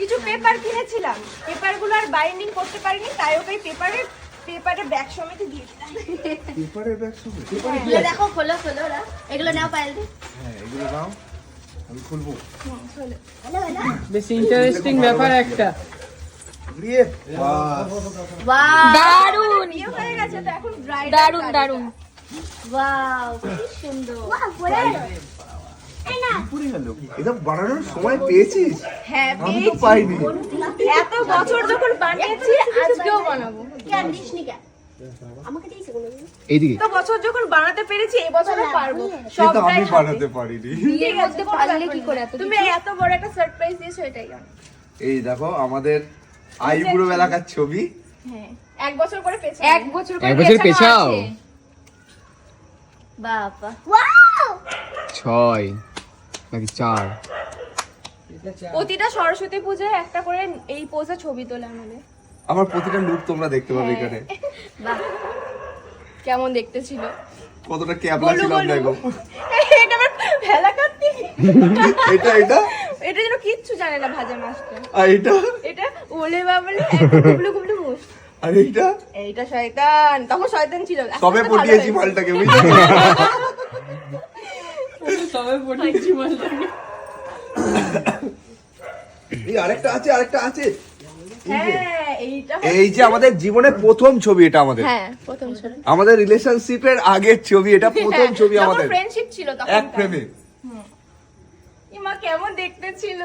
কিছু পেপার কিনেছিলাম, পেপারগুলো আর বাইন্ডিং করতে পারিনি, তাই ওকে পেপারে ব্যাগ সমেত দিয়ে দিলাম। পেপারের ব্যাগ সমেত? এগুলো দেখো, খোলো ওরা। এগুলো নাও পায়েল দি। হ্যাঁ, এগুলো নাও, আমি খুলবো। বেশ ইন্টারেস্টিং ব্যাপার একটা। দিয়ে বাহ, ওয়াও, দারুন, বিয়ে হয়ে গেছে তো এখন ব্রাইডাল। দারুন দারুন। ওয়াও, কি সুন্দর। পুরে গেল। এটা বানানোর সময় পেয়েছিস? হ্যাঁ, আমি তো পাইনি। এত বছর যখন বানিয়েছি আজকেও বানাবো। কেন দিসনি কেন? আমাকে দিয়েছে কোনোদিন? এইদিকে তো বছর যখন বানাতে পেরেছি এই বছরে পারবো। সেটা আমি সবটাই বানাতে পারিনি। বিয়ের মধ্যে পারলে কি করে এত? তুমি এত বড় একটা সারপ্রাইজ দিয়েছো, এটাই অনেক। এই দেখো আমাদের আইবুড়ো বেলাকার ছবি। হ্যাঁ, এক বছর করে পেয়েছি। এক বছর এক বছর পেছাও। বাবা, ওয়াও। 6 নাকি 4? প্রতিটা সরস্বতী পূজায় একটা করে এই পোজে ছবি তোলে আমাদের। আমার প্রতিটা লুক তোমরা দেখতে পাবে এখানে। বাহ, কেমন দেখতে ছিল, কতটা ক্যাবলা ছিলাম দেখো। এটা আমার ভেলা কাটতি। এটা এটা যেন কিচ্ছু জানে না ভাজা মাছটা। আর এটা ওলে বাবলে গুবলু গুবলু মুষ। আর এইটা এইটা শয়তান, তখন শয়তান ছিল। আস্তে তবে আস্তে ভালো পটিয়েছি হয়েছে। মালটাকে, বুঝলি? সবাই পড়েছি মালটা। এই আরেকটা আছে। হ্যাঁ, এইটা এই যে আমাদের জীবনের প্রথম ছবি, এটা আমাদের হ্যাঁ প্রথম ছবি। আমাদের রিলেশনশিপের আগের ছবি, এটা প্রথম ছবি আমাদের ফ্রেন্ডশিপ ছিল তখন। এক প্রেমে। ইমা কেমন দেখতে ছিল।